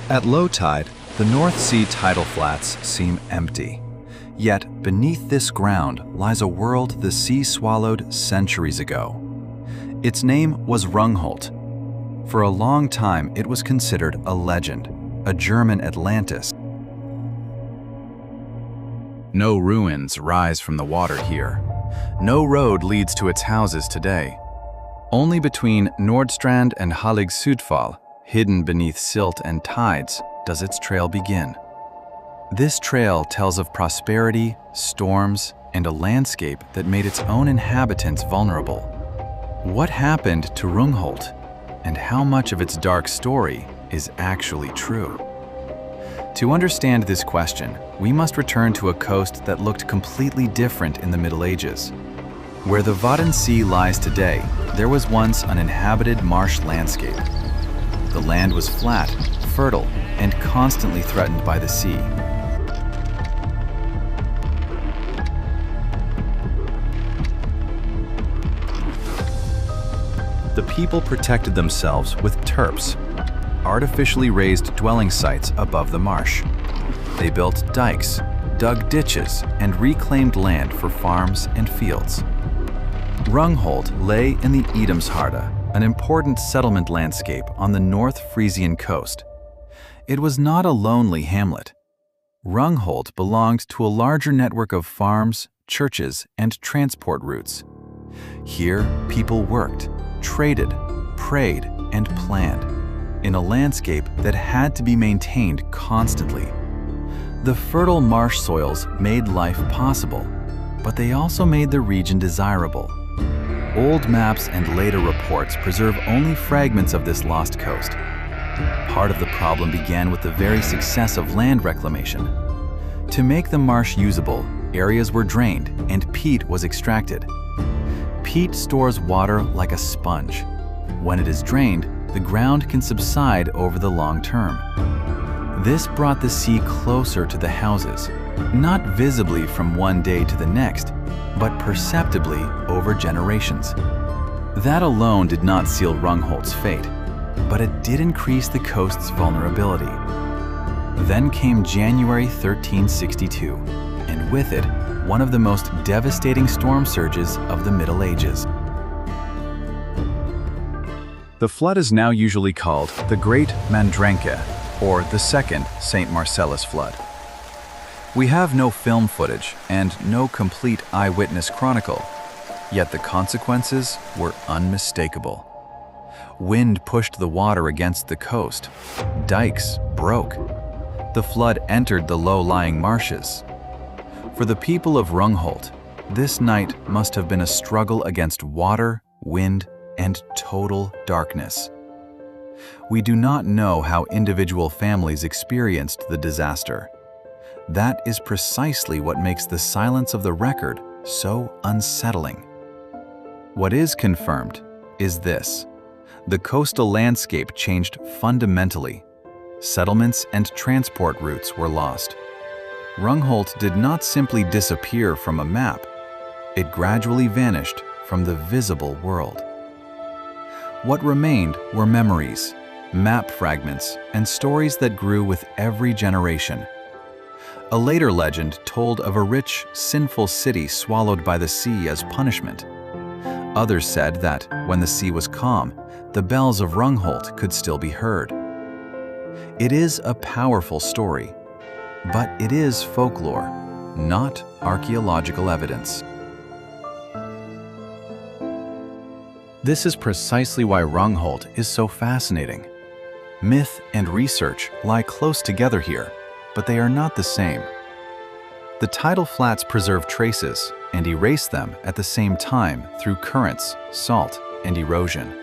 At low tide, the North Sea tidal flats seem empty. Yet, beneath this ground lies a world the sea swallowed centuries ago. Its name was Rungholt. For a long time, it was considered a legend, a German Atlantis. No ruins rise from the water here. No road leads to its houses today. Only between Nordstrand and Hallig Sudfall, hidden beneath silt and tides, does its trail begin. This trail tells of prosperity, storms, and a landscape that made its own inhabitants vulnerable. What happened to Rungholt, and how much of its dark story is actually true? To understand this question, we must return to a coast that looked completely different in the Middle Ages. Where the Wadden Sea lies today, there was once an inhabited marsh landscape. The land was flat, fertile, and constantly threatened by the sea. The people protected themselves with terps, artificially raised dwelling sites above the marsh. They built dykes, dug ditches, and reclaimed land for farms and fields. Rungholt lay in the Edomsharde, an important settlement landscape on the North Frisian coast. It was not a lonely hamlet. Rungholt belonged to a larger network of farms, churches, and transport routes. Here, people worked, traded, prayed, and planned, in a landscape that had to be maintained constantly. The fertile marsh soils made life possible, but they also made the region desirable. Old maps and later reports preserve only fragments of this lost coast. Part of the problem began with the very success of land reclamation. To make the marsh usable, areas were drained and peat was extracted. Peat stores water like a sponge. When it is drained, the ground can subside over the long term. This brought the sea closer to the houses, not visibly from one day to the next, but perceptibly over generations. That alone did not seal Rungholt's fate, but it did increase the coast's vulnerability. Then came January 1362, and with it, one of the most devastating storm surges of the Middle Ages. The flood is now usually called the Grote Mandrenke, or the Second St. Marcellus Flood. We have no film footage and no complete eyewitness chronicle, yet the consequences were unmistakable. Wind pushed the water against the coast. Dykes broke. The flood entered the low-lying marshes. For the people of Rungholt, this night must have been a struggle against water, wind, and total darkness. We do not know how individual families experienced the disaster. That is precisely what makes the silence of the record so unsettling. What is confirmed is this: the coastal landscape changed fundamentally. Settlements and transport routes were lost. Rungholt did not simply disappear from a map. It gradually vanished from the visible world. What remained were memories, map fragments, and stories that grew with every generation. A later legend told of a rich, sinful city swallowed by the sea as punishment. Others said that, when the sea was calm, the bells of Rungholt could still be heard. It is a powerful story, but it is folklore, not archaeological evidence. This is precisely why Rungholt is so fascinating. Myth and research lie close together here, but they are not the same. The tidal flats preserve traces and erase them at the same time through currents, salt, and erosion.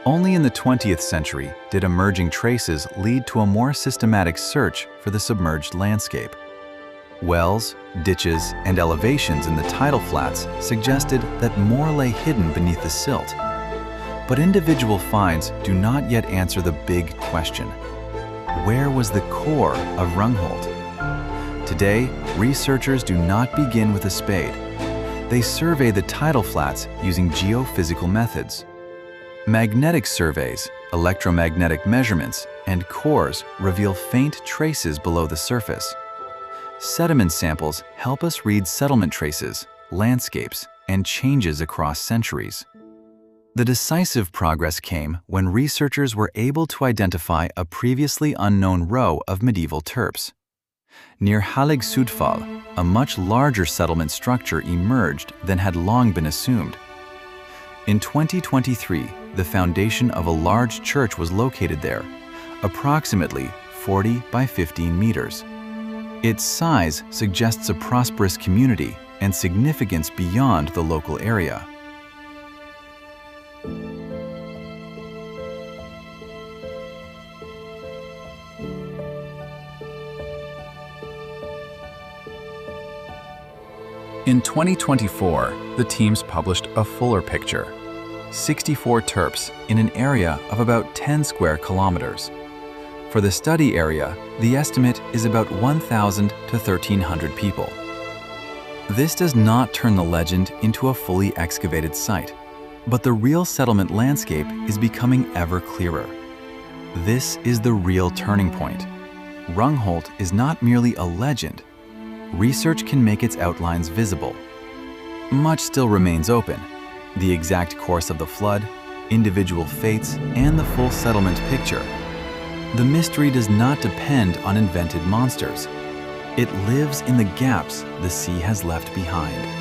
Only in the 20th century did emerging traces lead to a more systematic search for the submerged landscape. Wells, ditches, and elevations in the tidal flats suggested that more lay hidden beneath the silt. But individual finds do not yet answer the big question: where was the core of Rungholt? Today, researchers do not begin with a spade. They survey the tidal flats using geophysical methods. Magnetic surveys, Electromagnetic measurements and cores reveal faint traces below the surface. Sediment samples help us read settlement traces, landscapes, and changes across centuries. The decisive progress came when researchers were able to identify a previously unknown row of medieval terps. Near Hallig Sudfall, a much larger settlement structure emerged than had long been assumed. In 2023, the foundation of a large church was located there, approximately 40 by 15 meters. Its size suggests a prosperous community and significance beyond the local area. In 2024, the teams published a fuller picture: 64 terps in an area of about 10 square kilometers. For the study area, the estimate is about 1,000 to 1,300 people. This does not turn the legend into a fully excavated site, but the real settlement landscape is becoming ever clearer. This is the real turning point. Rungholt is not merely a legend. Research can make its outlines visible. Much still remains open: the exact course of the flood, individual fates, and the full settlement picture. The mystery does not depend on invented monsters. It lives in the gaps the sea has left behind.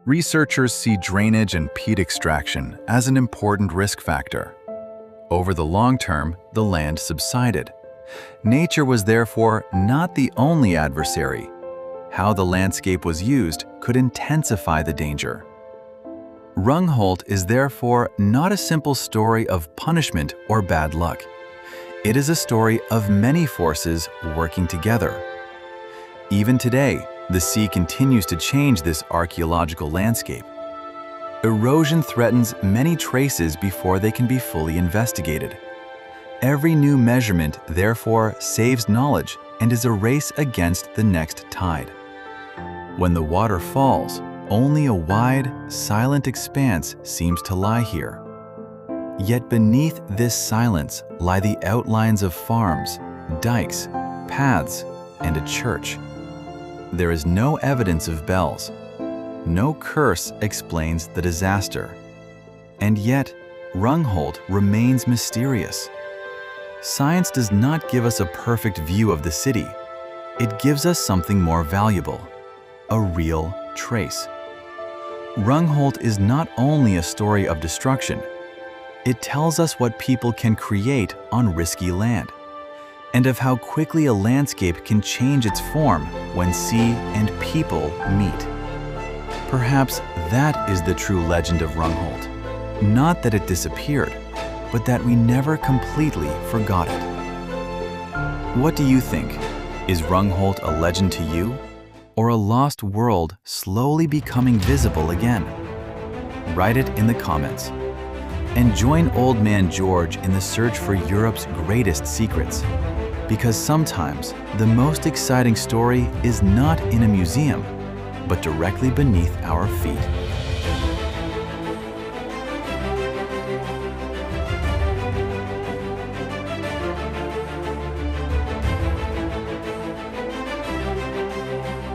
Researchers see drainage and peat extraction as an important risk factor. Over the long term, the land subsided. Nature was therefore not the only adversary. How the landscape was used could intensify the danger. Rungholt is therefore not a simple story of punishment or bad luck. It is a story of many forces working together. Even today, the sea continues to change this archaeological landscape. Erosion threatens many traces before they can be fully investigated. Every new measurement, therefore, saves knowledge and is a race against the next tide. When the water falls, only a wide, silent expanse seems to lie here. Yet beneath this silence lie the outlines of farms, dykes, paths, and a church. There is no evidence of bells. No curse explains the disaster. And yet, Rungholt remains mysterious. Science does not give us a perfect view of the city. It gives us something more valuable: a real trace. Rungholt is not only a story of destruction. It tells us what people can create on risky land, and of how quickly a landscape can change its form when sea and people meet. Perhaps that is the true legend of Rungholt. Not that it disappeared, but that we never completely forgot it. What do you think? Is Rungholt a legend to you, or a lost world slowly becoming visible again? Write it in the comments. And join Old Man George in the search for Europe's greatest secrets. Because sometimes the most exciting story is not in a museum, but directly beneath our feet.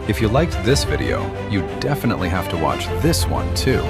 If you liked this video, you definitely have to watch this one too.